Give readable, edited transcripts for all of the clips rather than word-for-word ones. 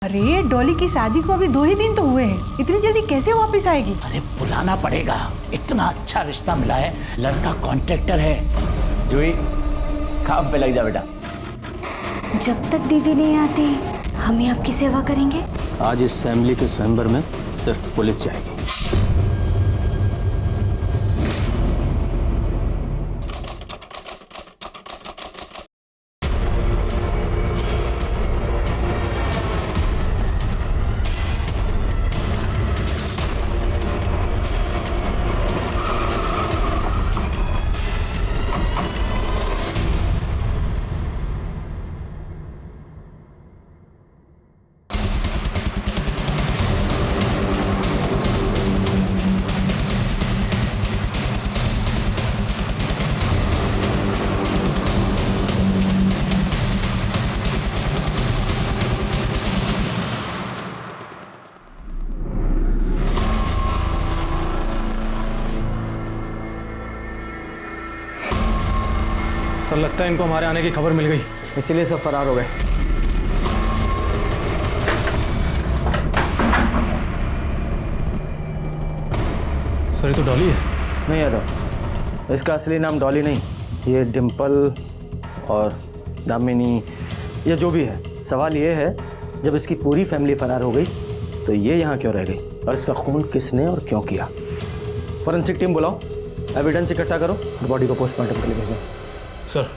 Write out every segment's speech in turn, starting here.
अरे डॉली की शादी को अभी 2 ही दिन तो हुए हैं, इतनी जल्दी कैसे वापस आएगी? अरे बुलाना पड़ेगा, इतना अच्छा रिश्ता मिला है, लड़का कॉन्ट्रैक्टर है। जूही काम पे लग जा बेटा। जब तक दीदी नहीं आती हम ही आपकी सेवा करेंगे। आज इस फैमिली के स्वयंवर में सिर्फ पुलिस जाएगी। सर लगता है इनको हमारे आने की खबर मिल गई, इसीलिए सब फरार हो गए। सर ये तो डॉली है। नहीं यादव, इसका असली नाम डॉली नहीं, ये डिम्पल और दामिनी, ये जो भी है। सवाल ये है, जब इसकी पूरी फैमिली फरार हो गई तो ये यहाँ क्यों रह गई, और इसका खून किसने और क्यों किया? फॉरेंसिक टीम बुलाओ, एविडेंस इकट्ठा करो और बॉडी को पोस्टमार्टम के लिए भेजो। सर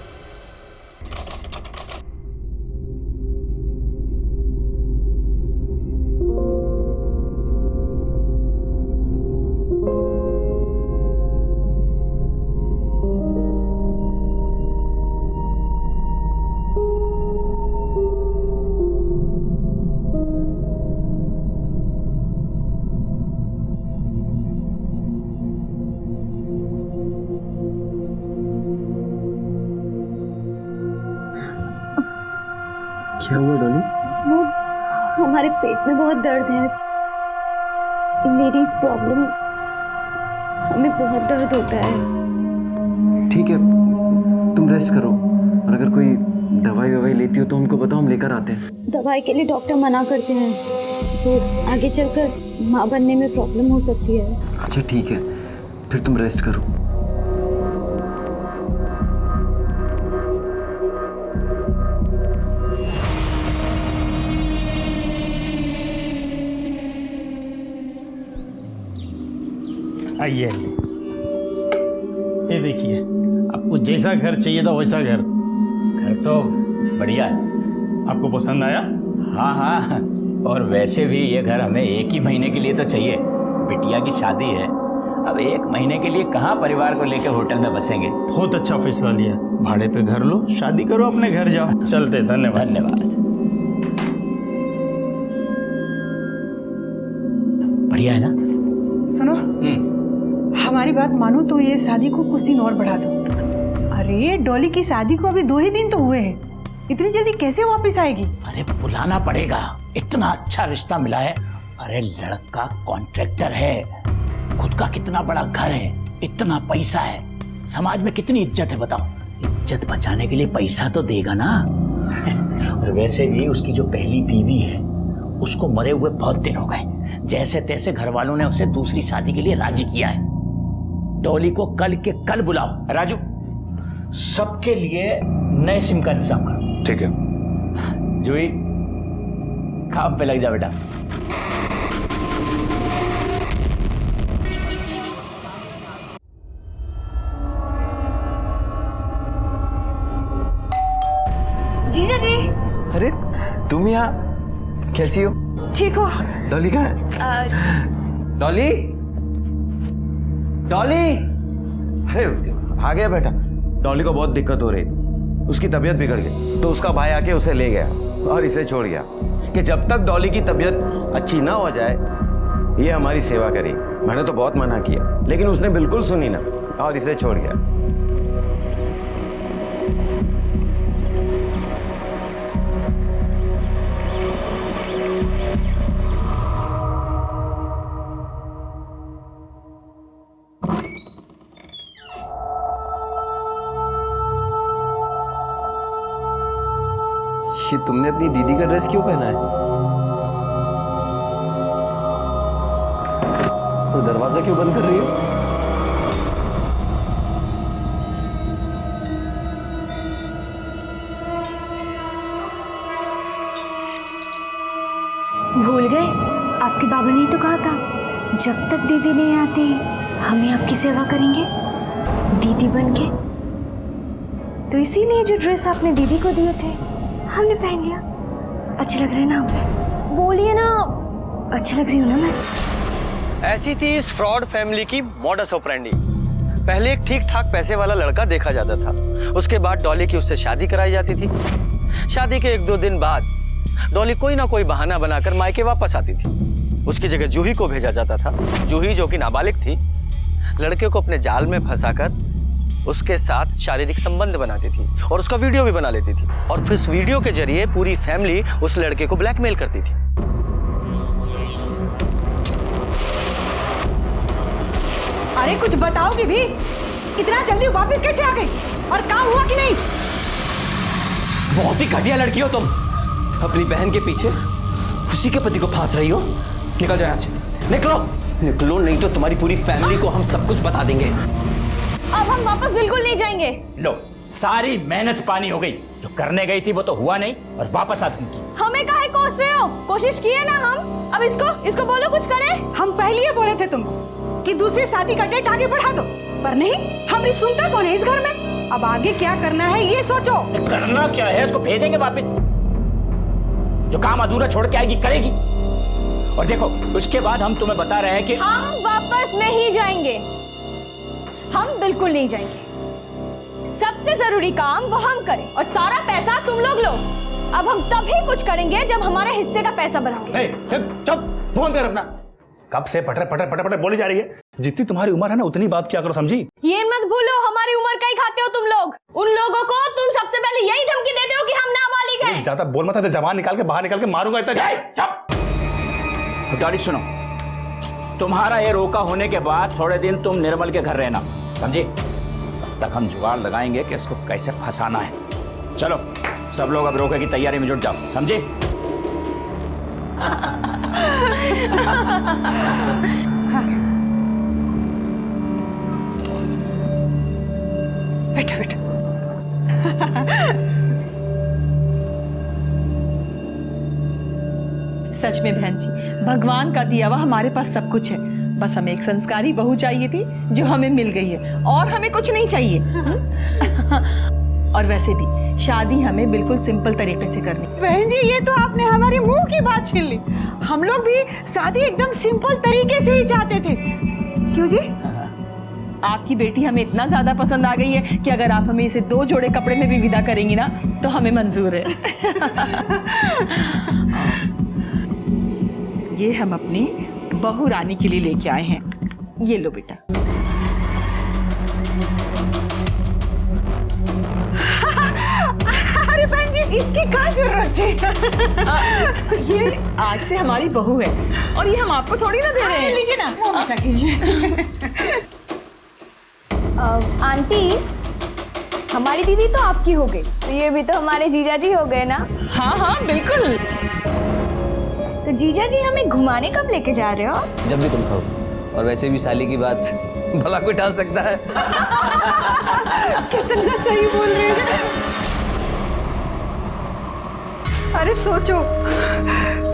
क्या हुआ डॉली? वो हमारे पेट में बहुत दर्द है, लेडीज प्रॉब्लम, हमें बहुत दर्द होता है। ठीक है, तुम रेस्ट करो, और अगर कोई दवाई लेती हो तो हमको बताओ, हम लेकर आते हैं। दवाई के लिए डॉक्टर मना करते हैं, तो आगे चलकर माँ बनने में प्रॉब्लम हो सकती है। अच्छा ठीक है, फिर तुम रेस्ट करो। आइए, ये देखिए, आपको जैसा घर चाहिए था वैसा घर तो बढ़िया है। आपको पसंद आया? हाँ हाँ, और वैसे भी ये घर हमें 1 ही महीने के लिए तो चाहिए। बिटिया की शादी है, अब 1 महीने के लिए कहाँ परिवार को लेकर होटल में बसेंगे। बहुत अच्छा फैसला लिया, भाड़े पे घर लो, शादी करो, अपने घर जाओ। चलते, धन्यवाद। धन्यवाद। बढ़िया है ना? सुनो, हमारी बात मानो तो ये शादी को कुछ दिन और बढ़ा दो। अरे डॉली की शादी को अभी 2 ही दिन तो हुए हैं, इतनी जल्दी कैसे वापस आएगी? अरे बुलाना पड़ेगा, इतना अच्छा रिश्ता मिला है। अरे लड़का कॉन्ट्रैक्टर है, खुद का कितना बड़ा घर है, इतना पैसा है, समाज में कितनी इज्जत है बताओ। इज्जत बचाने के लिए पैसा तो देगा ना। और वैसे भी उसकी जो पहली बीवी है उसको मरे हुए बहुत दिन हो गए, जैसे तैसे घर वालों ने उसे दूसरी शादी के लिए राजी किया है। डॉली को कल के कल बुलाओ। राजू, सबके लिए नए सिम का इंतजाम करो। ठीक है। जूही काम पे लग जा बेटा। जीजा जी। अरे तुम यहाँ कैसी हो? ठीक हो? डॉली कहाँ है? डॉली, डॉली! अरे आ गया बेटा। डॉली को बहुत दिक्कत हो रही थी, उसकी तबीयत बिगड़ गई, तो उसका भाई आके उसे ले गया और इसे छोड़ गया कि जब तक डॉली की तबीयत अच्छी ना हो जाए ये हमारी सेवा करेगी। मैंने तो बहुत मना किया, लेकिन उसने बिल्कुल सुनी ना और इसे छोड़ गया। ये तुमने अपनी दीदी का ड्रेस क्यों पहना है? दरवाजा क्यों बंद कर रही हो? भूल गए? आपके बाबा ने तो कहा था जब तक दीदी नहीं आती हम ही आपकी सेवा करेंगे दीदी बन के। तो इसीलिए जो ड्रेस आपने दीदी को दिए थे हमने पहन लिया। अच्छे लग रहे हैं ना हम? बोलिए ना, अच्छी लग रही हूँ ना मैं? ऐसी थी इस फ्रॉड फैमिली की मॉडस ऑपरेंडी। पहले एक ठीक ठाक पैसे वाला लड़का देखा जाता था, उसके बाद डॉली की उससे शादी कराई जाती थी। शादी के 1-2 दिन बाद डॉली कोई ना कोई बहाना बनाकर मायके वापस आती थी। उसकी जगह जूही को भेजा जाता था। जूही, जो कि नाबालिग थी, लड़के को अपने जाल में फंसाकर उसके साथ शारीरिक संबंध बनाती थी और उसका वीडियो भी बना लेती थी और फिर उस वीडियो के जरिए पूरी फैमिली उस लड़के को ब्लैकमेल करती थी। अरे कुछ बताओगे भी? इतना जल्दी वापस कैसे आ गई? और काम हुआ कि नहीं? बहुत ही घटिया लड़की हो तुम। अपनी बहन के पीछे खुशी के पति को फांस रही हो। निकल जाओ यहाँ से, निकलो निकलो, नहीं तो तुम्हारी पूरी फैमिली को हम सब कुछ बता देंगे। अब हम वापस बिल्कुल नहीं जाएंगे। लो, सारी मेहनत पानी हो गई। जो करने गई थी वो तो हुआ नहीं और वापस आ तुम की। हमें काहे कोस रहे हो? कोशिश की है ना हम। अब इसको बोलो कुछ करे। हम पहले ही बोले थे तुम कि दूसरी शादी का डेट आगे बढ़ा दो, पर नहीं, हमारी सुनता कौन है इस घर में? अब आगे क्या करना है ये सोचो। करना क्या है? इसको भेजेंगे वापस। जो काम अधूरा छोड़ के आएगी करेगी। और देखो, उसके बाद हम तुम्हें बता रहे हैं कि हम वापस नहीं जाएंगे। हम बिल्कुल नहीं जाएंगे। सबसे जरूरी काम वो हम करें और सारा पैसा तुम लोग लो। अब हम तभी कुछ करेंगे जब हमारे हिस्से का पैसा बढ़ाओगे। चुप, मुंह बंद कर अपना। कब से पटर पटर पटर पटर बोली जा रही है? जितनी तुम्हारी उम्र है ना उतनी बात क्या करो, समझी? ये मत भूलो, हमारी उम्र का ही खाते हो तुम लोग। उन लोगों को तुम सबसे पहले यही धमकी देते हो कि हम नाबालिग हैं। ज्यादा बोल मत, जबान निकाल के बाहर निकाल के मारूंगा इतना। चुप। डॉली सुनो, तुम्हारा ये रोका होने के बाद थोड़े दिन तुम निर्मल के घर रहना, समझे? तब तक हम जुगाड़ लगाएंगे कि इसको कैसे फंसाना है। चलो सब लोग अब रोके की तैयारी में जुट जाओ, समझे? बैठो बैठो। सच में बहन जी, भगवान का दिया हुआ हमारे पास सब कुछ है। बस हमें एक संस्कारी बहू चाहिए थी जो हमें मिल गई है, और हमें कुछ नहीं चाहिए। और वैसे भी शादी हमें बिल्कुल सिंपल तरीके से करनी। बहन जी, ये तो आपने हमारे मुंह की बात छीन ली। हम लोग भी शादी एकदम सिंपल तरीके से ही चाहते थे। क्यों जी? आपकी बेटी हमें इतना ज्यादा पसंद आ गई है कि अगर आप हमें इसे 2 जोड़े कपड़े में भी विदा करेंगी ना तो हमें मंजूर है। ये हम अपनी बहू रानी के लिए लेके आए हैं। ये लो बेटा। अरे बहन जी, इसकी क्या जरूरत थी? ये आज से हमारी बहू है और ये हम आपको थोड़ी ना दे रहे हैं। लीजिए ना, मुंह मीठा कीजिए। आंटी, हमारी दीदी तो आपकी हो गई, तो ये भी तो हमारे जीजा जी हो गए ना? हाँ हाँ बिल्कुल। तो जीजा जी हमें घुमाने कब लेके जा रहे हो? जब भी तुम कहो। और वैसे भी साली की बात भला कोई टाल सकता है? कितना सही बोल रहे हैं। अरे सोचो,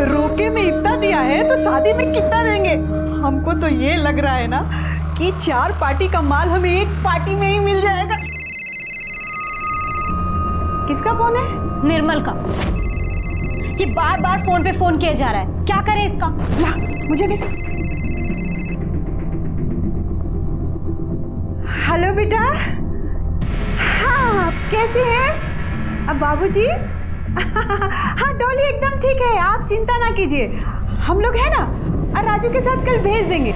रोके में इतना दिया है तो शादी में कितना देंगे? हमको तो ये लग रहा है ना कि 4 पार्टी का माल हमें एक पार्टी में ही मिल जाएगा। किसका फोन है? निर्मल का। ये बार बार फोन पे फोन किया जा रहा है, क्या करें इसका? ला, मुझे दे। हेलो बेटा। हाँ, आप कैसे हैं? अब बाबूजी? हाँ, डॉली एकदम ठीक है, आप चिंता ना कीजिए। हम लोग है ना, और राजू के साथ कल भेज देंगे।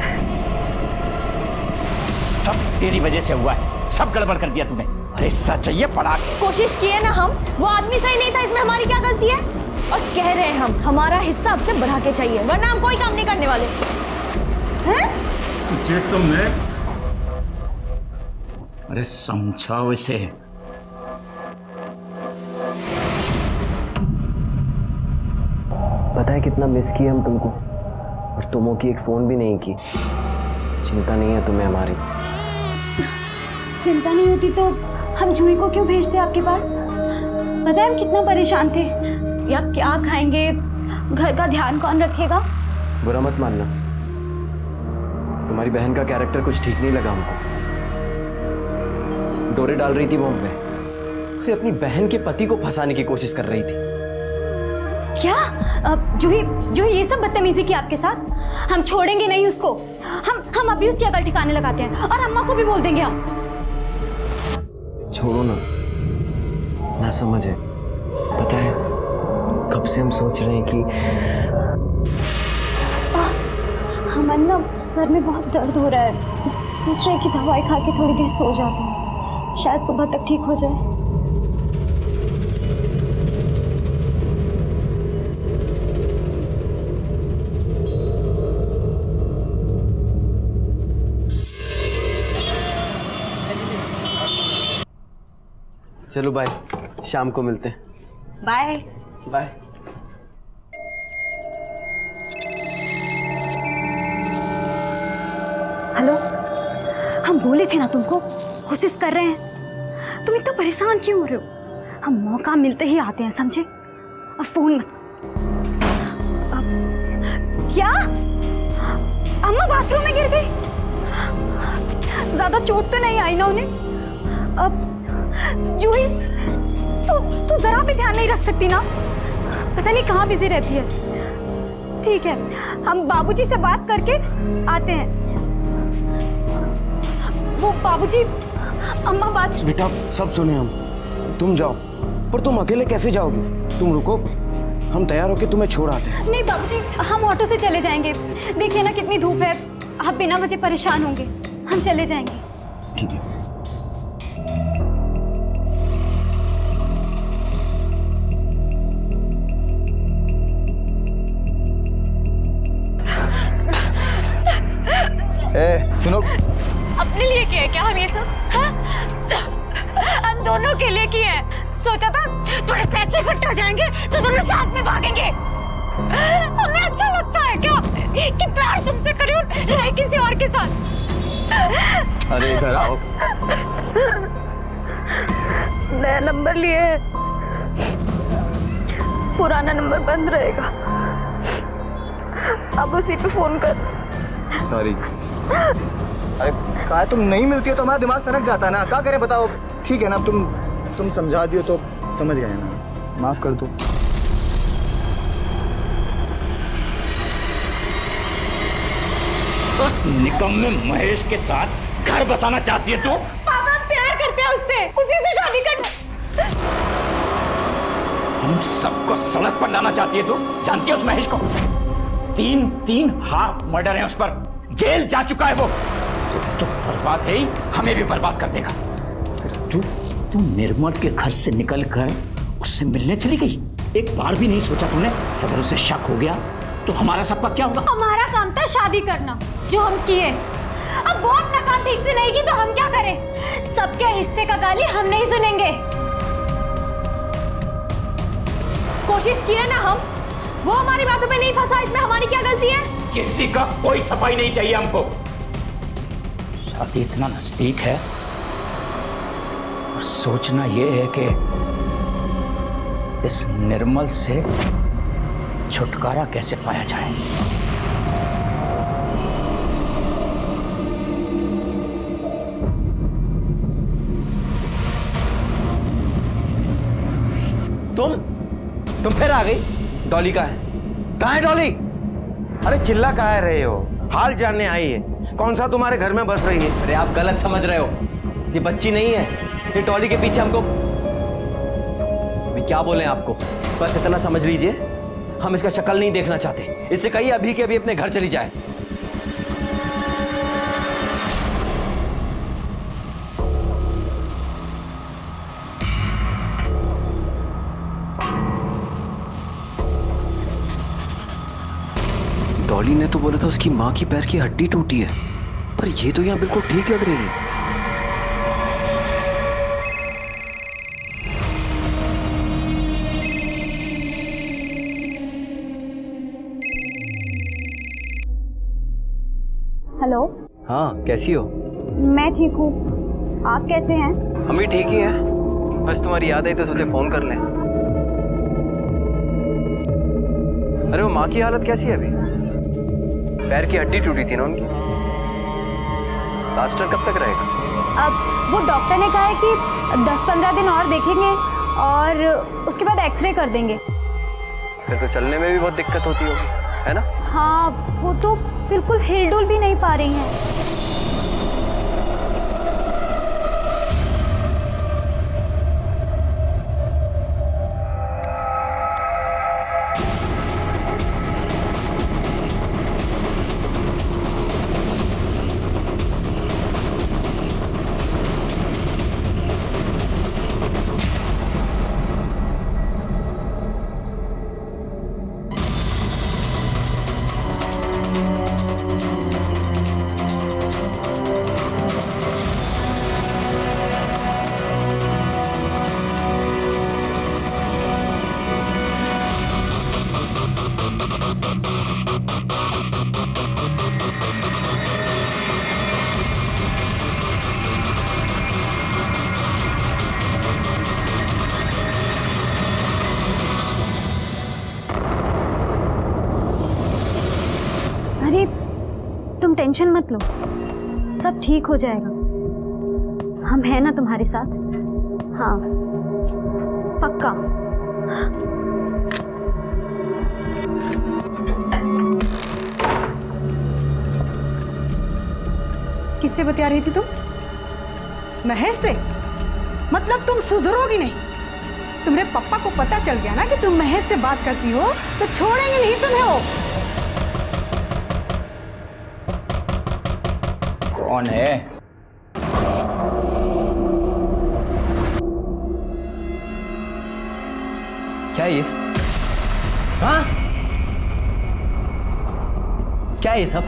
सब तेरी वजह से हुआ है, सब गड़बड़ कर दिया तूने। अरे सच चाहिए पड़ा। कोशिश की है ना हम, वो आदमी सही नहीं था, इसमें हमारी क्या गलती है? और कह रहे हैं हम, हमारा हिस्सा अब से बढ़ा के चाहिए, वरना हम कोई काम नहीं करने वाले। हैं? सुचेत तुमने? अरे समझाओ इसे। पता है कितना मिस किया हम तुमको, और तुमों की एक फोन भी नहीं की। चिंता नहीं है तुम्हें हमारी? चिंता नहीं होती तो हम जूही को क्यों भेजते आपके पास? पता है हम कितना परेशान थे, या क्या खाएंगे, घर का ध्यान कौन रखेगा? बुरा मत मानना, तुम्हारी बहन का कैरेक्टर कुछ ठीक नहीं लगा हमको। डोरे डाल रही थी वो हम पे, अरे अपनी बहन के पति को फंसाने की कोशिश कर रही थी। क्या जूही ये सब बदतमीजी की आपके साथ? हम छोड़ेंगे नहीं उसको। हम अभी उसकी अकल ठिकाने लगाते हैं और अम्मा को भी बोल देंगे हम। छोड़ो ना, ना समझे। पता है कब से हम सोच रहे हैं कि हमारे ना सर में बहुत दर्द हो रहा है, सोच रहे हैं कि दवाई खा के थोड़ी देर सो जाते हैं, शायद सुबह तक ठीक हो जाए। चलो बाय, शाम को मिलते हैं। Bye bye. हेलो, हम बोले थे ना तुमको, कोशिश कर रहे हैं। तुम इतना परेशान क्यों हो रहे हो? हम मौका मिलते ही आते हैं, समझे? अब फोन मत। अब क्या अम्मा बाथरूम में गिर गई? ज्यादा चोट तो नहीं आई ना उन्हें? अब जूही तू जरा भी ध्यान नहीं रख सकती ना? पता नहीं कहाँ बिजी रहती है। ठीक है, हम बाबूजी से बात करके आते हैं। वो बाबूजी, अम्मा बात। बेटा सब सुने हम, तुम जाओ, पर तुम अकेले कैसे जाओगी? तुम रुको, हम तैयार होके तुम्हें छोड़ आते हैं। नहीं बाबूजी, हम ऑटो से चले जाएंगे। देखिए ना कितनी धूप है, आप बिना वजह परेशान होंगे। हम चले जाएंगे। ठीक है। सुनो, अपने लिए किया है क्या हम ये सब? हाँ? हम दोनों के लिए किए हैं। सोचा था थोड़े पैसे इकट्ठे हो जाएंगे तो दोनों साथ में भागेंगे। हमें अच्छा लगता है क्या कि प्यार तुमसे करे और रहे किसी और के साथ? अरे इधर आओ। नया नंबर लिए है, पुराना नंबर बंद रहेगा। अब उसी पे फोन कर। सॉरी। अरे कहा तुम नहीं मिलती हो तो हमारा दिमाग सनक जाता है ना, क्या करें बताओ? ठीक है ना, तुम समझा दियो तो समझ गए ना, माफ कर दो। उस निकम्मे महेश के साथ घर बसाना चाहती है तू? पापा हम प्यार करते हैं उससे, उसी से शादी कर। हम सबको सड़क पर लाना चाहती है तू? जानती है उस महेश को? तीन हाफ मर्डर है उस पर, जेल जा चुका है वो। तो बर्बाद है ही, हमें भी बर्बाद कर देगा। तू निर्मल के घर से निकलकर उससे मिलने चली गई? एक बार भी नहीं सोचा तूने अगर उसे शक हो गया तो हमारा सबका क्या होगा? हमारा काम था शादी करना, जो हम किए। अब बहुत ना काम ठीक से नहीं की तो हम क्या करें? सबके हिस्से का गाली हम नहीं सुनेंगे। कोशिश किए ना हम, वो हमारी बातों पे नहीं फंसा, इसमें हमारी क्या गलती है? किसी का कोई सफाई नहीं चाहिए हमको। शादी इतना नजदीक है और सोचना यह है कि इस निर्मल से छुटकारा कैसे पाया जाए। तुम फिर आ गई? डॉली कहाँ है डॉली? अरे चिल्ला काहे रहे हो? हाल जानने आई है, कौन सा तुम्हारे घर में बस रही है? अरे आप गलत समझ रहे हो, ये बच्ची नहीं है, ये डॉली के पीछे हमको। अभी क्या बोले आपको? बस इतना समझ लीजिए, हम इसका शक्ल नहीं देखना चाहते। इससे कहिए अभी के अभी अपने घर चली जाए। डॉली ने तो बोला था उसकी माँ की पैर की हड्डी टूटी है, पर ये तो यहाँ बिल्कुल ठीक लग रही है। हेलो हाँ, कैसी हो? मैं ठीक हूँ, आप कैसे हैं? हम भी ठीक ही हैं। बस तुम्हारी याद आई तो सोचे फोन कर लें। अरे वो माँ की हालत कैसी है अभी? पैर की हड्डी टूटी थी ना उनकी। प्लास्टर कब तक रहेगा? अब वो डॉक्टर ने कहा है कि 10-15 दिन और देखेंगे और उसके बाद एक्सरे कर देंगे। फिर तो चलने में भी बहुत दिक्कत होती होगी, है ना? हाँ, वो तो बिल्कुल हिलडुल भी नहीं पा रही हैं। अरे तुम टेंशन मत लो, सब ठीक हो जाएगा। हम हैं ना तुम्हारे साथ। हाँ, पक्का। किससे बतिया रही थी तुम? महेश से? मतलब तुम सुधरोगी नहीं। तुम्हारे पापा को पता चल गया ना कि तुम महेश से बात करती हो तो छोड़ेंगे नहीं तुम्हें वो। कौन है? क्या ये? हाँ? क्या है ये सब?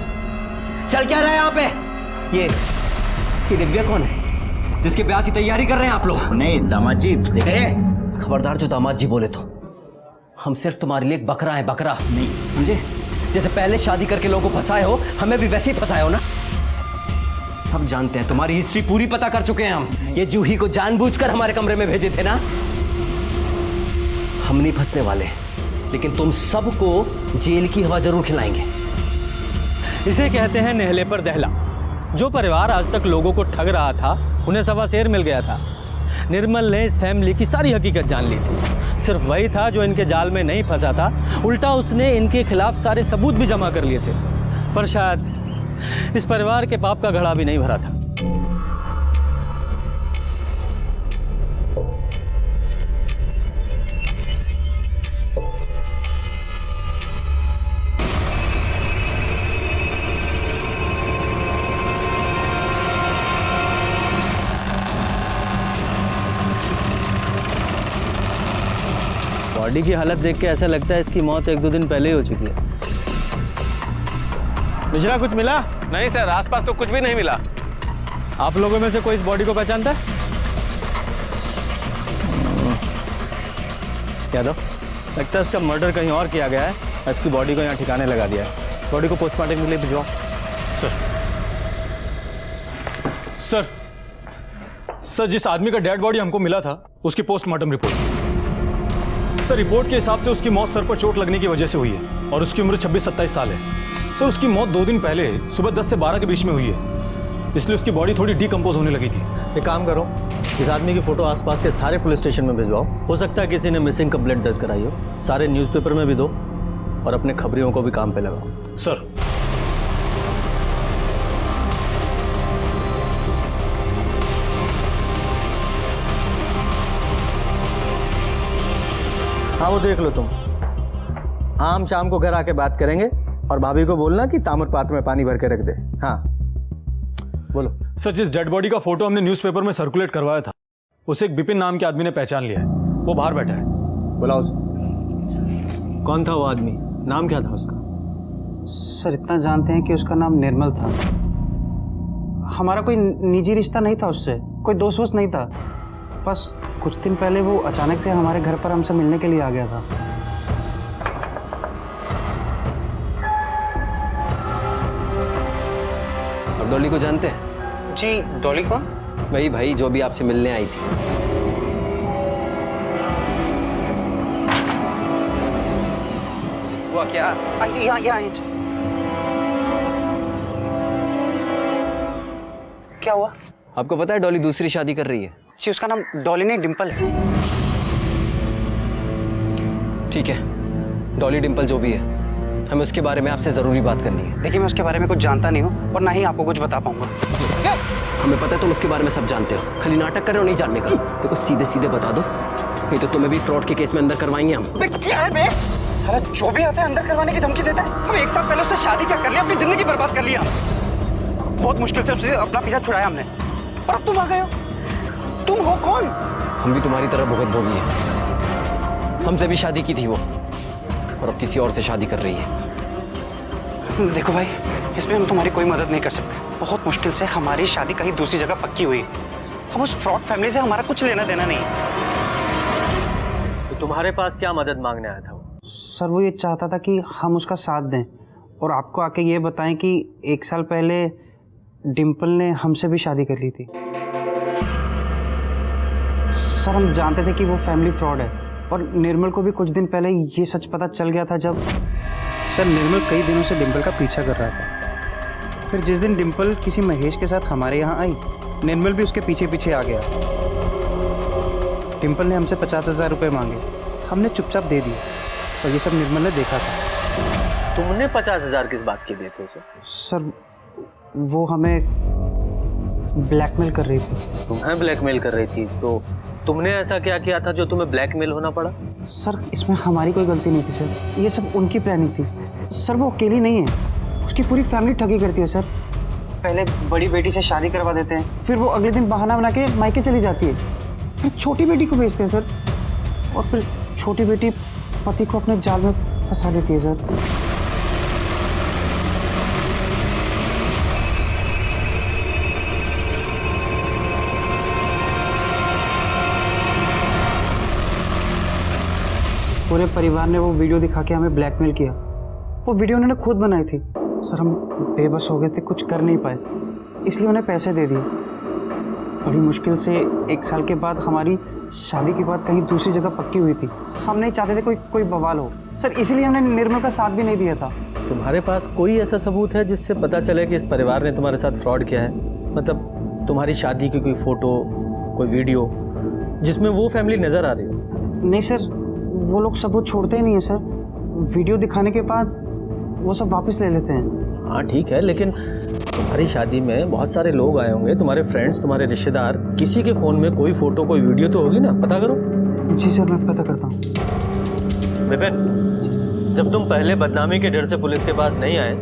चल क्या रहा है यहाँ पे? ये दिव्या कौन है? जिसके ब्याह की तैयारी कर रहे हैं आप लोग? नहीं दामाद जी, खबरदार जो दामाद जी बोले तो। हम सिर्फ तुम्हारे लिए एक बकरा है, बकरा नहीं, समझे? जैसे पहले शादी करके लोगों को फंसाए हो, हमें भी वैसे ही फंसाए हो ना। सब जानते हैं, तुम्हारी हिस्ट्री पूरी पता कर चुके हैं हम। ये जूही को जानबूझकर हमारे कमरे में भेजे थे ना। हम नहीं फंसने वाले, लेकिन तुम सबको जेल की हवा जरूर खिलाएंगे। इसे कहते हैं नेहले पर दहला। जो परिवार आज तक लोगों को ठग रहा था, उन्हें सवा शेर मिल गया था। निर्मल ने इस फैमिली की सारी हकीकत जान ली थी। सिर्फ वही था जो इनके जाल में नहीं फंसा था, उल्टा उसने इनके खिलाफ सारे सबूत भी जमा कर लिए थे। पर शायद इस परिवार के पाप का घड़ा भी नहीं भरा था। बॉडी की हालत देख के ऐसा लगता है इसकी मौत 1-2 दिन पहले ही हो चुकी है। मिश्रा, कुछ मिला? नहीं सर, आसपास तो कुछ भी नहीं मिला। आप लोगों में से कोई इस बॉडी को पहचानता है? यादव, लगता है इसका मर्डर कहीं और किया गया है। इसकी बॉडी को यहाँ ठिकाने लगा दिया है। बॉडी को पोस्टमार्टम के लिए भिजवाओ। सर, जिस आदमी का डेड बॉडी हमको मिला था, उसकी पोस्टमार्टम रिपोर्ट। सर, रिपोर्ट के हिसाब से उसकी मौत सर पर चोट लगने की वजह से हुई है और उसकी उम्र 26-27 साल है। सर, उसकी मौत 2 दिन पहले सुबह 10 से 12 के बीच में हुई है, इसलिए उसकी बॉडी थोड़ी डिकम्पोज होने लगी थी। एक काम करो, इस आदमी की फोटो आसपास के सारे पुलिस स्टेशन में भिजवाओ। हो सकता है किसी ने मिसिंग कंप्लेंट दर्ज कराई हो। सारे न्यूज़पेपर में भी दो और अपने खबरियों को भी काम पे लगाओ। सर, हाँ, वो देख लो तुम। आम शाम को घर आके बात करेंगे और भाभी को बोलना कि ताम्र पात्र में पानी भर के रख दे। हाँ, बोलो। सर, जिस डेड बॉडी का फोटो हमने न्यूज़पेपर में सर्कुलेट करवाया था, उसे एक विपिन नाम के आदमी ने पहचान लिया है। वो बाहर बैठा है। बुलाओ उसे। कौन था वो आदमी? नाम क्या था उसका? सर, इतना जानते हैं कि उसका नाम निर्मल था। हमारा कोई निजी रिश्ता नहीं था उससे, कोई दोस्त वोस्त नहीं था। बस कुछ दिन पहले वो अचानक से हमारे घर पर हमसे मिलने के लिए आ गया था। और आप डॉली को जानते हैं? जी, डॉली कौन? वही भाई जो भी आपसे मिलने आई थी। हुआ क्या? यहाँ क्या हुआ? आपको पता है डॉली दूसरी शादी कर रही है? जी, उसका नाम डॉली नहीं डिम्पल है। ठीक है, डॉली डिम्पल जो भी है, हमें उसके बारे में आपसे जरूरी बात करनी है। देखिए, मैं उसके बारे में कुछ जानता नहीं हूँ और ना ही आपको कुछ बता पाऊंगा। हमें पता है तुम उसके बारे में सब जानते हो, खाली नाटक कर रहे हो नहीं जानने का। देखो सीधे सीधे बता दो, नहीं तो तुम्हें भी फ्रॉड के केस में अंदर करवाएंगे हम। क्या है बे? साला जो भी आता है अंदर करवाने की धमकी देता है। हम 1 साल पहले उससे शादी क्या कर लिया, अपनी जिंदगी बर्बाद कर लिया। बहुत मुश्किल से उससे अपना पीछा छुड़ाया हमने, और अब तुम आ गए हो। तुम हो कौन? हम भी तुम्हारी तरह भुगत भोगी है। हमसे भी शादी की थी वो, और अब किसी और से शादी कर रही है। देखो भाई, इसमें हम तुम्हारी कोई मदद नहीं कर सकते। बहुत मुश्किल से हमारी शादी कहीं दूसरी जगह पक्की हुई है। हम उस फ्रॉड फैमिली से हमारा कुछ लेना देना नहीं है। तो तुम्हारे पास क्या मदद मांगने आया था वो? सर, वो ये चाहता था कि हम उसका साथ दें और आपको आके ये बताएं कि 1 साल पहले डिम्पल ने हमसे भी शादी कर ली थी। सर, हम जानते थे कि वो फैमिली फ्रॉड है, और निर्मल को भी कुछ दिन पहले ये सच पता चल गया था। जब सर, निर्मल कई दिनों से डिम्पल का पीछा कर रहा था। फिर जिस दिन डिम्पल किसी महेश के साथ हमारे यहाँ आई, निर्मल भी उसके पीछे पीछे आ गया। डिम्पल ने हमसे 50,000 रुपये मांगे, हमने चुपचाप दे दिए, और ये सब निर्मल ने देखा था। तुमने 50,000 किस बात के दिए थे उसे? सर, वो हमें ब्लैकमेल कर रही थी। तुम्हें ब्लैकमेल कर रही थी? तो तुमने ऐसा क्या किया था जो तुम्हें ब्लैकमेल होना पड़ा? सर, इसमें हमारी कोई गलती नहीं थी सर, ये सब उनकी प्लानिंग थी। सर, वो अकेली नहीं है, उसकी पूरी फैमिली ठगी करती है सर। पहले बड़ी बेटी से शादी करवा देते हैं, फिर वो अगले दिन बहाना बना के मायके चली जाती है, फिर छोटी बेटी को भेजते हैं सर, और फिर छोटी बेटी पति को अपने जाल में फंसा लेती है सर। पूरे परिवार ने वो वीडियो दिखा के हमें ब्लैकमेल किया। वो वीडियो उन्होंने खुद बनाई थी। सर, हम बेबस हो गए थे, कुछ कर नहीं पाए, इसलिए उन्हें पैसे दे दिए। बड़ी मुश्किल से 1 साल के बाद हमारी शादी के बाद कहीं दूसरी जगह पक्की हुई थी। हम नहीं चाहते थे कोई बवाल हो सर, इसीलिए हमने निर्मल का साथ भी नहीं दिया था। तुम्हारे पास कोई ऐसा सबूत है जिससे पता चले कि इस परिवार ने तुम्हारे साथ फ्रॉड किया है? मतलब तुम्हारी शादी की कोई फोटो, कोई वीडियो जिसमें वो फैमिली नजर आ रही हो? नहीं सर, वो लोग सबूत छोड़ते ही नहीं है सर। वीडियो दिखाने के बाद वो सब वापस ले लेते हैं। हाँ ठीक है, लेकिन तुम्हारी शादी में बहुत सारे लोग आए होंगे, तुम्हारे फ्रेंड्स, तुम्हारे रिश्तेदार, किसी के फ़ोन में कोई फ़ोटो कोई वीडियो तो होगी ना, पता करो। जी सर, मैं पता करता हूँ। विपिन, जब तुम पहले बदनामी के डर से पुलिस के पास नहीं आए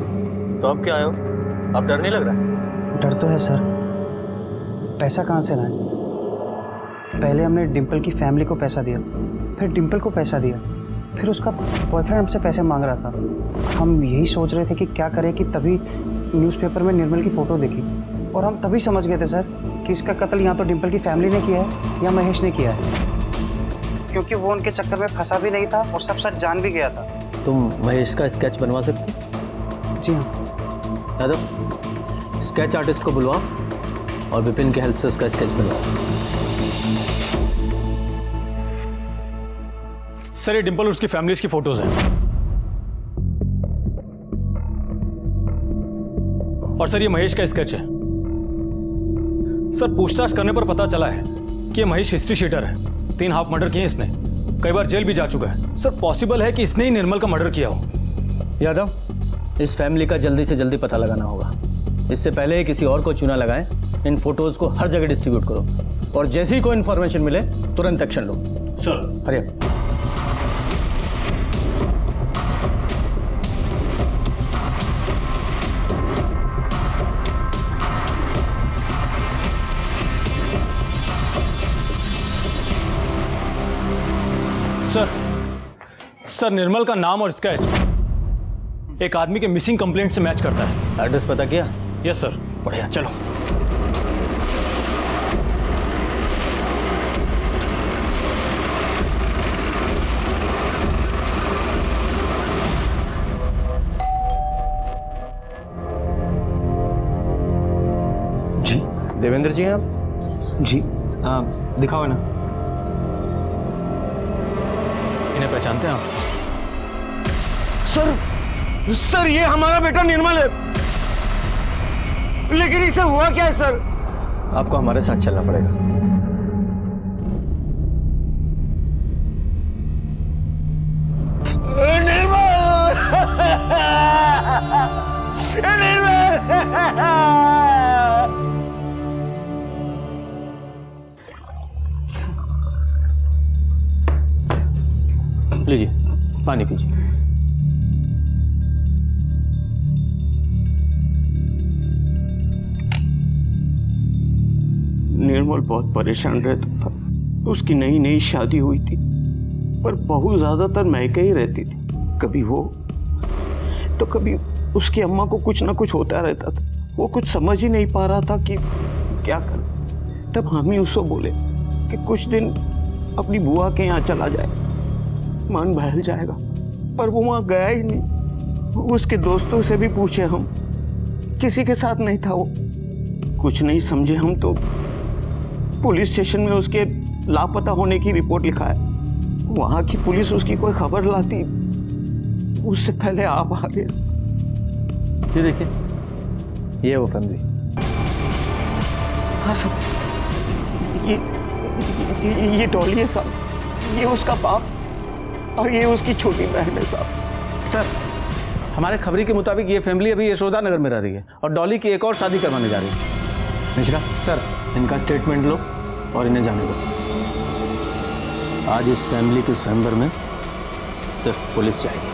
तो अब क्या आए हो? अब डर नहीं लग रहा? डर तो है सर, पैसा कहाँ से लाएं? पहले हमने डिम्पल की फैमिली को पैसा दिया, फिर डिम्पल को पैसा दिया, फिर उसका बॉयफ्रेंड हमसे पैसे मांग रहा था। हम यही सोच रहे थे कि क्या करें कि तभी न्यूज़पेपर में निर्मल की फ़ोटो देखी, और हम तभी समझ गए थे सर कि इसका कत्ल या तो डिम्पल की फैमिली ने किया है या महेश ने किया है, क्योंकि वो उनके चक्कर में फंसा भी नहीं था और सब सच जान भी गया था। तुम महेश का स्केच बनवा सकते? जी हाँ। यादव, स्केच आर्टिस्ट को बुलवाओ और विपिन की हेल्प से उसका स्केच बनवाओ। सर, ये डिम्पल और उसकी फैमिलीज की फोटोज हैं। और सर, ये महेश का स्केच है। सर, पूछताछ करने पर पता चला है कि ये महेश हिस्ट्री शीटर है। 3 हाफ मर्डर किए इसने, कई बार जेल भी जा चुका है। सर, पॉसिबल है कि इसने ही निर्मल का मर्डर किया हो। यादव, इस फैमिली का जल्दी से जल्दी पता लगाना होगा। इससे पहले किसी और को चूना लगाएं, इन फोटोज को हर जगह डिस्ट्रीब्यूट करो, और जैसे ही कोई इन्फॉर्मेशन मिले तुरंत एक्शन लो। सर। हरिया। सर, निर्मल का नाम और स्केच एक आदमी के मिसिंग कंप्लेंट से मैच करता है। एड्रेस पता किया? Yes sir. बढ़िया, चलो। देवेंद्र जी हैं आप? जी। दिखाओ ना। इन्हें पहचानते हैं आप? सर ये हमारा बेटा निर्मल है, लेकिन इसे हुआ क्या है सर? आपको हमारे साथ चलना पड़ेगा। लीजिए पानी पीजिए। निर्मल बहुत परेशान रहता था। उसकी नई नई शादी हुई थी, पर बहू ज्यादातर मैके ही रहती थी। कभी वो तो कभी उसकी अम्मा को कुछ ना कुछ होता रहता था। वो कुछ समझ ही नहीं पा रहा था कि क्या करे। तब हम ही उसको बोले कि कुछ दिन अपनी बुआ के यहाँ चला जाए, मन बहल जाएगा। पर वो वहाँ गया ही नहीं। उसके दोस्तों से भी पूछे हम, किसी के साथ नहीं था वो। कुछ नहीं समझे हम तो पुलिस स्टेशन में उसके लापता होने की रिपोर्ट लिखा है। वहां की पुलिस उसकी कोई खबर लाती उससे पहले आप आ गए। ये देखिए, ये वो फैमिली। हाँ साहब, ये डॉली है साहब, ये उसका बाप और ये उसकी छोटी बहन है साहब। सर हमारे खबरी के मुताबिक ये फैमिली अभी यशोदा नगर में रह रही है और डॉली की एक और शादी करवाने जा रही है। मिश्रा, सर इनका स्टेटमेंट लो और इन्हें जाने दो। आज इस फैमिली के स्वयंवर में सिर्फ पुलिस जाएगी।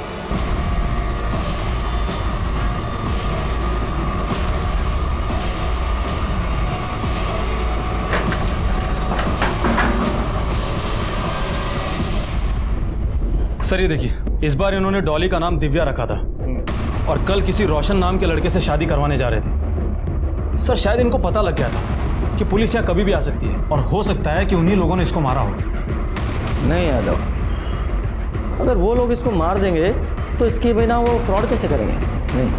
सर ये देखिए, इस बार इन्होंने डॉली का नाम दिव्या रखा था और कल किसी रोशन नाम के लड़के से शादी करवाने जा रहे थे। सर शायद इनको पता लग गया था कि पुलिस यहाँ कभी भी आ सकती है और हो सकता है कि उन्हीं लोगों ने इसको मारा हो। नहीं यादव, अगर वो लोग इसको मार देंगे तो इसके बिना वो फ्रॉड कैसे करेंगे? नहीं,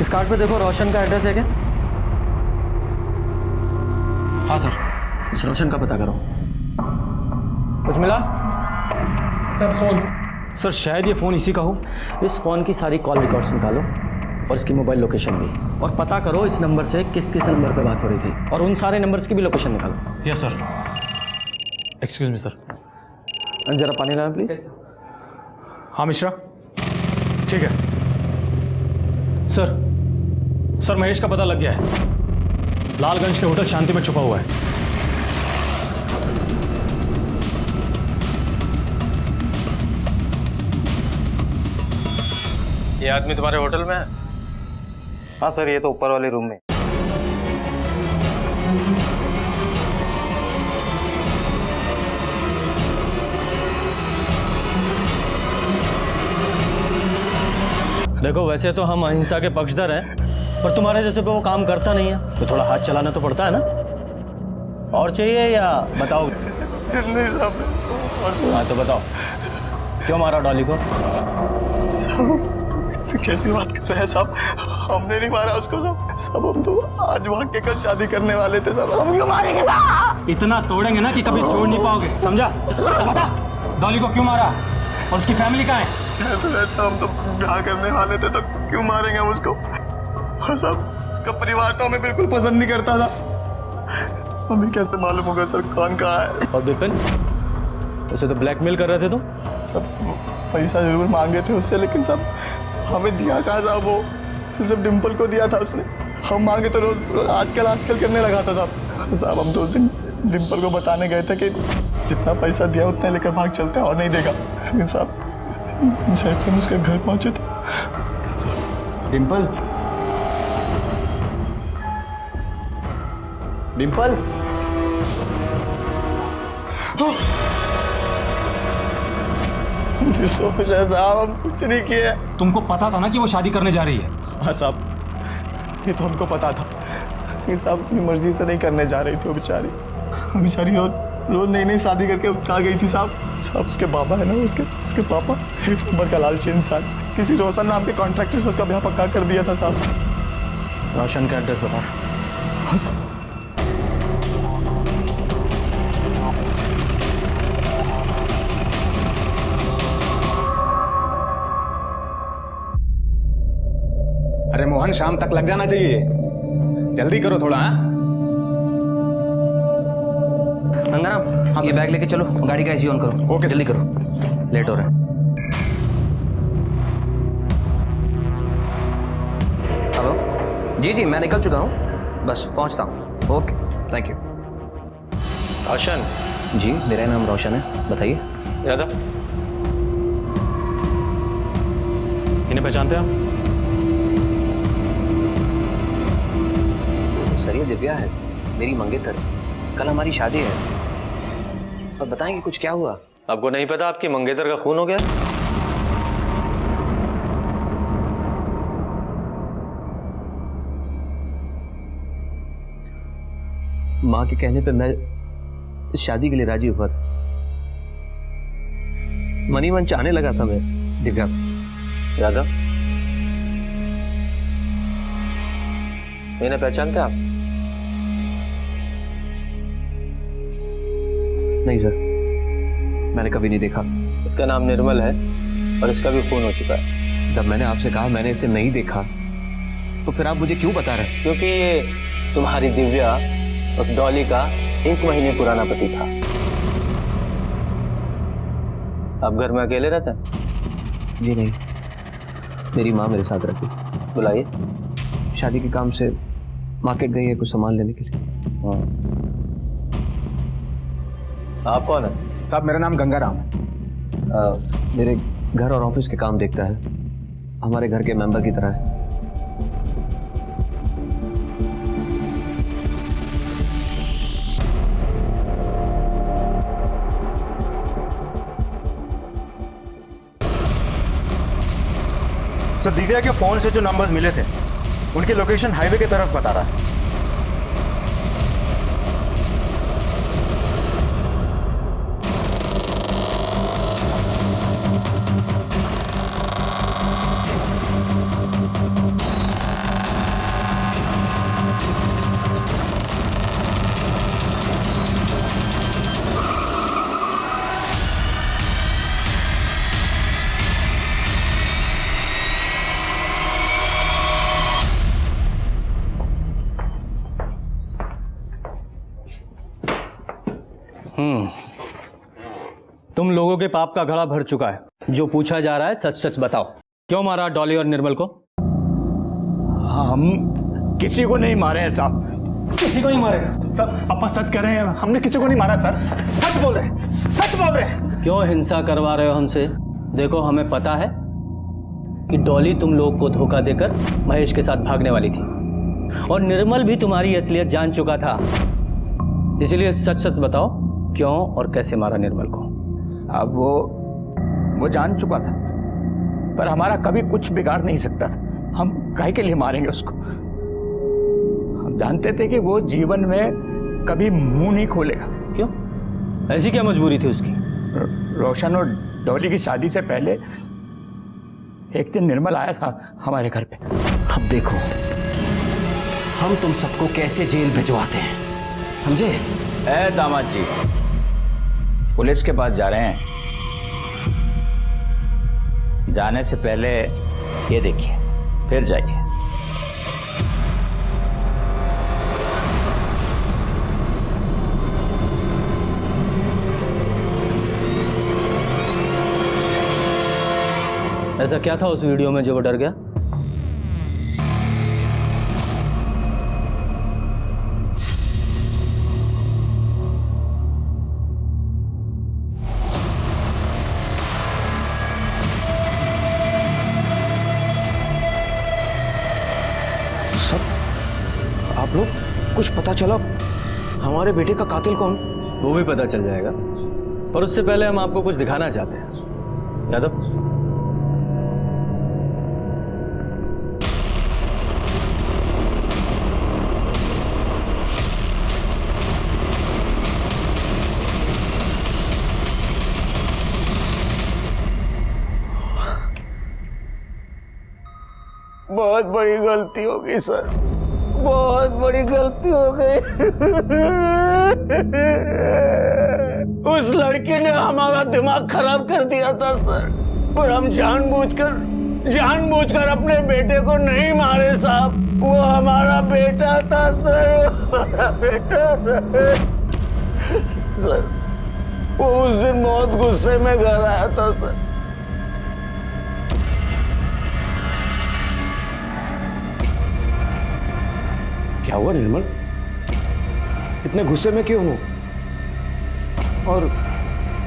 इस कार्ड पे देखो रोशन का एड्रेस है क्या? हाँ सर। इस रोशन का पता करो। कुछ मिला? Sir phone. सर शायद ये फोन इसी का हो। इस फोन की सारी कॉल रिकॉर्ड्स निकालो और इसकी मोबाइल लोकेशन भी, और पता करो इस नंबर से किस किस नंबर पे बात हो रही थी, और उन सारे नंबर्स की भी लोकेशन निकालो। Yes sir. Excuse me sir. जरा पानी लाना प्लीज। हाँ मिश्रा, ठीक है सर। सर महेश का पता लग गया है, लालगंज के होटल शांति में छुपा हुआ है। ये आदमी तुम्हारे होटल में है? हाँ सर, ये तो ऊपर वाले रूम में। देखो वैसे तो हम अहिंसा के पक्षधर हैं, पर तुम्हारे जैसे पे वो काम करता नहीं है तो थोड़ा हाथ चलाना तो पड़ता है ना। और चाहिए या बताओ? जिंदगी साहब। हाँ तो बताओ, क्यों मारा डॉली को? कैसी बात कर रहे हैं साहब? हमने नहीं मारा उसको सब हम तो आज भाग के कल शादी करने वाले थे साहब। हम क्यों मारेंगे साहब? इतना तोड़ेंगे ना कि कभी छोड़ नहीं पाओगे, समझा? बता डॉली को क्यों मारा और उसकी फैमिली कहाँ है? ऐसा हम तो ब्याह करने वाले थे तो क्यों मारेंगे हम उसको? और साहब उसका परिवार तो हमें बिल्कुल पसंद नहीं करता था। हमें कैसे मालूम होगा सर कौन कहाँ है? और विपिन, उसे तो ब्लैकमेल कर रहे थे तुम? सब पैसा जरूर मांगे थे उससे, लेकिन सब हमें दिया कहा साहब। वो सिर्फ डिम्पल को दिया था उसने। हम मांगे तो रोज आजकल करने लगा था साहब। हम 2 दिन डिम्पल को बताने गए थे कि जितना पैसा दिया उतना लेकर भाग चलते हैं और नहीं देगा। लेकिन साहब जैसे हम उसके घर पहुंचे थे। डिम्पल, डिम्पल सोच है साहब, हम कुछ नहीं किए। तुमको पता था ना कि वो शादी करने जा रही है? हाँ साहब, ये तो हमको पता था। ये साहब अपनी मर्जी से नहीं करने जा रही थी। वो बेचारी रोज नई शादी करके आ गई थी साहब। उसके बाबा है ना, उसके पापा एक नंबर का लालची इंसान, किसी रोशन नाम के कॉन्ट्रैक्टर से उसका ब्याह पक्का कर दिया था साहब। रोशन का एड्रेस बता। अरे मोहन, शाम तक लग जाना चाहिए, जल्दी करो थोड़ा। गंगाराम, ये बैग लेके चलो, गाड़ी का एसी ऑन करो। ओके, जल्दी करो, लेट हो रहा है। हेलो जी जी, मैं निकल चुका हूँ, बस पहुँचता हूँ। Okay, thank you. Roshan ji, मेरा नाम रोशन है, बताइए। यादव, इन्हें पहचानते हैं आप? सर, ये दिव्या है, मेरी मंगेतर। कल हमारी शादी है। और बताएंगे कुछ क्या हुआ? आपको नहीं पता आपकी मंगेतर का खून हो गया? माँ के कहने पे मैं शादी के लिए राजी हुआ था। मनी मन चाहने लगा था मैं दिव्या को। यादव, इन्हें पहचानते हैं आप? नहीं सर, मैंने कभी नहीं देखा। इसका नाम निर्मल है और इसका भी खून हो चुका है। जब मैंने आपसे कहा मैंने इसे नहीं देखा, तो फिर आप मुझे क्यों बता रहे हैं? क्योंकि ये तुम्हारी दिव्या और डॉली का 1 महीने पुराना पति था। आप घर में अकेले रहते हैं? जी नहीं, मेरी माँ मेरे साथ रहती। बुलाइए। शादी के काम से मार्केट गई है कुछ सामान लेने के लिए। आप कौन है? साहब, मेरा नाम गंगाराम है। मेरे घर और ऑफिस के काम देखता है, हमारे घर के मेंबर की तरह है। सर, दिव्या के फोन से जो नंबर्स मिले थे, उनकी लोकेशन हाईवे की तरफ बता रहा है। तुम लोगों के पाप का घड़ा भर चुका है। जो पूछा जा रहा है सच सच बताओ, क्यों मारा डॉली और निर्मल को? हम किसी को नहीं मारे हैं साहब। किसी को नहीं मारे? पापा सच कह रहे हैं, हमने किसी को नहीं मारा सर। सच बोल रहे हैं, सच बोल रहे हैं। क्यों हिंसा करवा रहे हो हमसे? देखो, हमें पता है कि डॉली तुम लोग को धोखा देकर महेश के साथ भागने वाली थी और निर्मल भी तुम्हारी असलियत जान चुका था। इसीलिए सच सच बताओ, क्यों और कैसे मारा निर्मल को? अब वो जान चुका था, पर हमारा कभी कुछ बिगाड़ नहीं सकता था। हम काहे के लिए मारेंगे उसको? हम जानते थे कि वो जीवन में कभी मुंह नहीं खोलेगा। क्यों? ऐसी क्या मजबूरी थी उसकी? रोशन और डॉली की शादी से पहले एक दिन निर्मल आया था हमारे घर पे। अब देखो हम तुम सबको कैसे जेल भिजवाते हैं, समझे? ए दामाद जी, पुलिस के पास जा रहे हैं। जाने से पहले ये देखिए, फिर जाइए। ऐसा क्या था उस वीडियो में जो वो डर गया? आप लोग कुछ पता चला हमारे बेटे का कातिल कौन? वो भी पता चल जाएगा, पर उससे पहले हम आपको कुछ दिखाना चाहते हैं। यादव, बहुत बड़ी गलती हो गई सर, बहुत बड़ी गलती हो गई। उस लड़की ने हमारा दिमाग खराब कर दिया था सर, पर हम जानबूझकर अपने बेटे को नहीं मारे साहब। वो हमारा बेटा था सर, वो हमारा बेटा था। सर वो उस दिन बहुत गुस्से में घर आया था सर। क्या हुआ निर्मल, इतने गुस्से में क्यों हो? और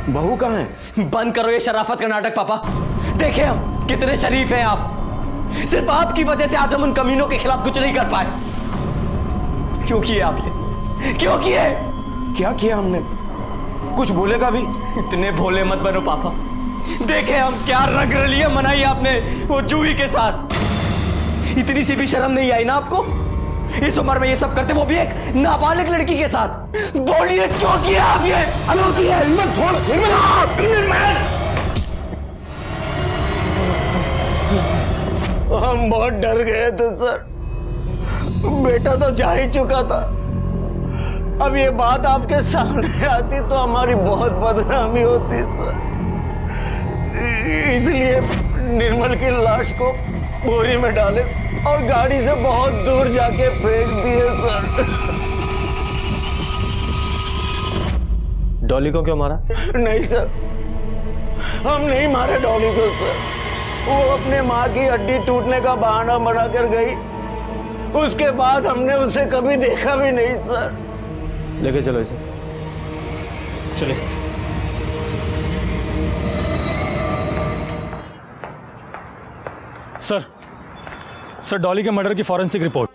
बहू कहाँ है? बंद करो ये शराफत का नाटक पापा। देखे हम कितने शरीफ हैं आप। सिर्फ आपकी वजह से आज हम उन कमीनों के खिलाफ कुछ नहीं कर पाए। क्यों किए आप ये? क्यों किए? क्या किया हमने? कुछ बोलेगा भी? इतने भोले मत बनो पापा। देखे हम क्या रंग रलियां मनाई आपने वो जूही के साथ। इतनी सी भी शर्म नहीं आई ना आपको? इस उम्र में ये सब करते, वो भी एक नाबालिग लड़की के साथ। बोलिए क्यों किया आप ये? क्यों किया? हिम्मत छोड़, हम बहुत डर गए थे सर। बेटा तो जा ही चुका था। अब ये बात आपके सामने आती तो हमारी बहुत बदनामी होती सर। इसलिए निर्मल की लाश को बोरी में डाले और गाड़ी से बहुत दूर जाके फेंक दिए सर। डॉली को क्यों मारा? नहीं सर, हम नहीं मारे डॉली को सर। वो अपने माँ की हड्डी टूटने का बहाना बनाकर गई। उसके बाद हमने उसे कभी देखा भी नहीं सर। लेके चलो इसे। चले। सर डॉली के मर्डर की फॉरेंसिक रिपोर्ट।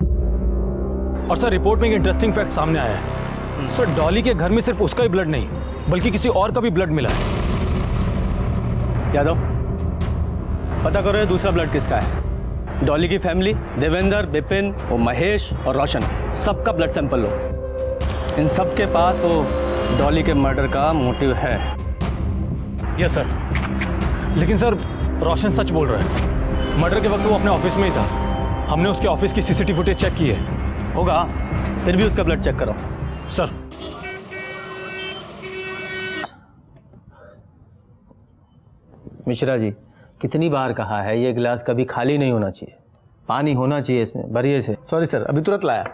और सर रिपोर्ट में एक इंटरेस्टिंग फैक्ट सामने आया है। सर डॉली के घर में सिर्फ उसका ही ब्लड नहीं बल्कि किसी और का भी ब्लड मिला है। यादव, पता करो ये दूसरा ब्लड किसका है। डॉली की फैमिली, देवेंद्र, विपिन और महेश और रोशन, सबका ब्लड सैंपल लो। इन सब के पास वो डॉली के मर्डर का मोटिव है। Yes sir. लेकिन सर रोशन सच बोल रहा है। मर्डर के वक्त वो अपने ऑफिस में ही था। हमने उसके ऑफिस की सीसीटीवी फुटेज चेक की है। होगा, फिर भी उसका ब्लड चेक करो। सर मिश्रा जी, कितनी बार कहा है ये गिलास कभी खाली नहीं होना चाहिए। पानी होना चाहिए इसमें, भरिए से। सॉरी सर, अभी तुरंत लाया।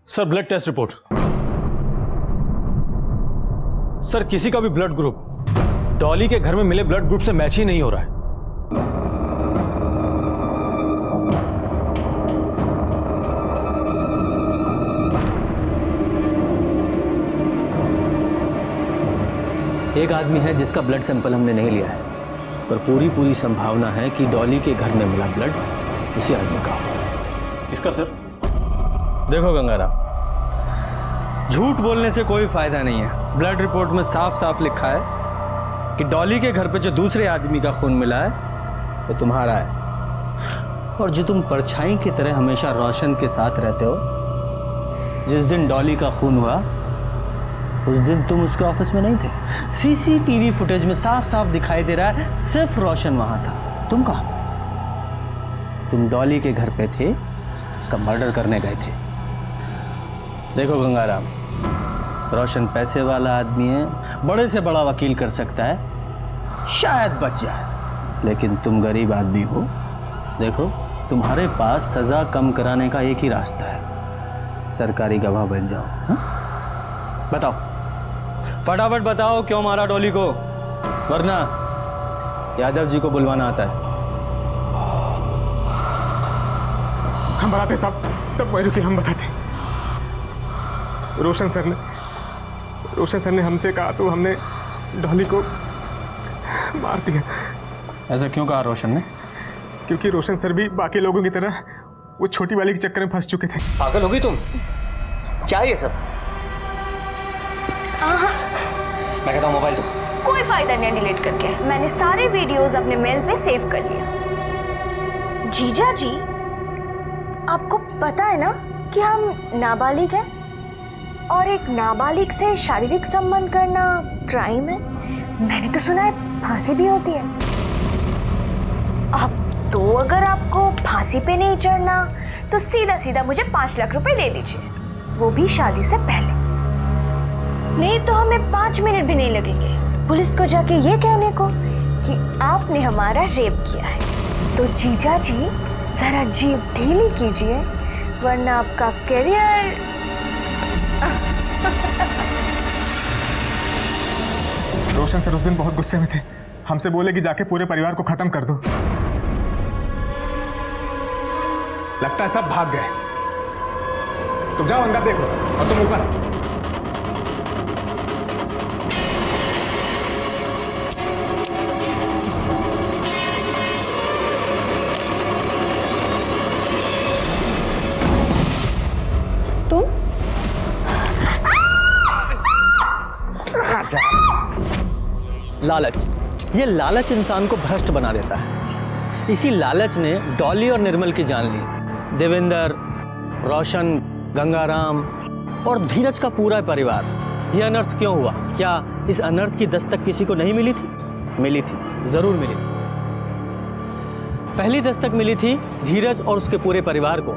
Sir blood test report. Sir किसी का भी ब्लड ग्रुप डॉली के घर में मिले ब्लड ग्रुप से मैच ही नहीं हो रहा है। एक आदमी है जिसका ब्लड सैंपल हमने नहीं लिया है, पर पूरी संभावना है कि डॉली के घर में मिला ब्लड उसी आदमी का। किसका सर? देखो गंगाराम, झूठ बोलने से कोई फायदा नहीं है। ब्लड रिपोर्ट में साफ साफ लिखा है कि डॉली के घर पे जो दूसरे आदमी का खून मिला है वो तुम्हारा है। और जो तुम परछाई की तरह हमेशा रोशन के साथ रहते हो, जिस दिन डॉली का खून हुआ उस दिन तुम उसके ऑफिस में नहीं थे। सीसीटीवी फुटेज में साफ साफ दिखाई दे रहा है सिर्फ रोशन वहां था। तुम कहां? तुम डॉली के घर पे थे, उसका मर्डर करने गए थे। देखो गंगाराम, रोशन पैसे वाला आदमी है, बड़े से बड़ा वकील कर सकता है, शायद बच जाए। लेकिन तुम गरीब आदमी हो। देखो, तुम्हारे पास सजा कम कराने का एक ही रास्ता है, सरकारी गवाह बन जाओ। हा? बताओ, फटाफट बताओ क्यों मारा डॉली को, वरना यादव जी को बुलवाना आता है। हम बताते साहब, सब वही रुके, हम बताते। रोशन सर ने हमसे कहा तो हमने डॉली को मार दिया। ऐसा क्यों कहा रोशन ने? क्योंकि रोशन सर भी बाकी लोगों की तरह वो छोटी वाली के चक्कर में फंस चुके थे। पागल हो गई तुम? क्या ये सब? मैं कहता हूँ मोबाइल दो। कोई फायदा नहीं डिलीट करके, मैंने सारे वीडियोस अपने मेल पे सेव कर लिया। जीजा जी, आपको पता है ना कि हम नाबालिग हैं और एक नाबालिग से शारीरिक संबंध करना क्राइम है। मैंने तो सुना है फांसी भी होती है। अब तो अगर आपको फांसी पे नहीं चढ़ना तो सीधा सीधा मुझे 5 लाख रुपए दे दीजिए, वो भी शादी से पहले। नहीं तो हमें 5 मिनट भी नहीं लगेंगे पुलिस को जाके ये कहने को कि आपने हमारा रेप किया है। तो जीजा जी जरा जीभ ढीली कीजिए वरना आपका करियर। रोशन सर उस दिन बहुत गुस्से में थे, हमसे बोले कि जाके पूरे परिवार को खत्म कर दो। लगता है सब भाग गए। तुम जाओ अंदर देखो और तुम ऊपर। लालच, ये लालच इंसान को भ्रष्ट बना देता है। इसी लालच ने डॉली और निर्मल की जान ली। देवेंद्र, रोशन, गंगाराम और धीरज का पूरा परिवार। यह अनर्थ क्यों हुआ? क्या इस अनर्थ की दस्तक किसी को नहीं मिली थी? मिली थी, जरूर मिली थी। पहली दस्तक मिली थी धीरज और उसके पूरे परिवार को,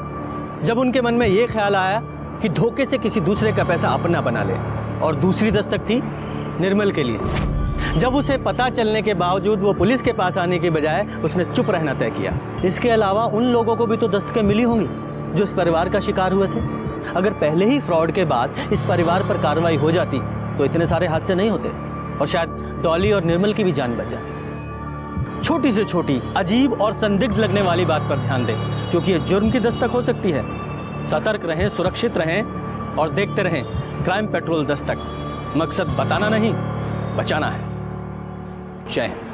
जब उनके मन में यह ख्याल आया कि धोखे से किसी दूसरे का पैसा अपना बना ले। और दूसरी दस्तक थी निर्मल के लिए, जब उसे पता चलने के बावजूद वो पुलिस के पास आने के बजाय उसने चुप रहना तय किया। इसके अलावा उन लोगों को भी तो दस्तकें मिली होंगी जो इस परिवार का शिकार हुए थे। अगर पहले ही फ्रॉड के बाद इस परिवार पर कार्रवाई हो जाती तो इतने सारे हादसे नहीं होते और शायद डॉली और निर्मल की भी जान बच जाती। छोटी से छोटी, अजीब और संदिग्ध लगने वाली बात पर ध्यान दें, क्योंकि ये जुर्म की दस्तक हो सकती है। सतर्क रहें, सुरक्षित रहें और देखते रहें क्राइम पेट्रोल दस्तक। मकसद बताना नहीं, बचाना है। जय हिंद।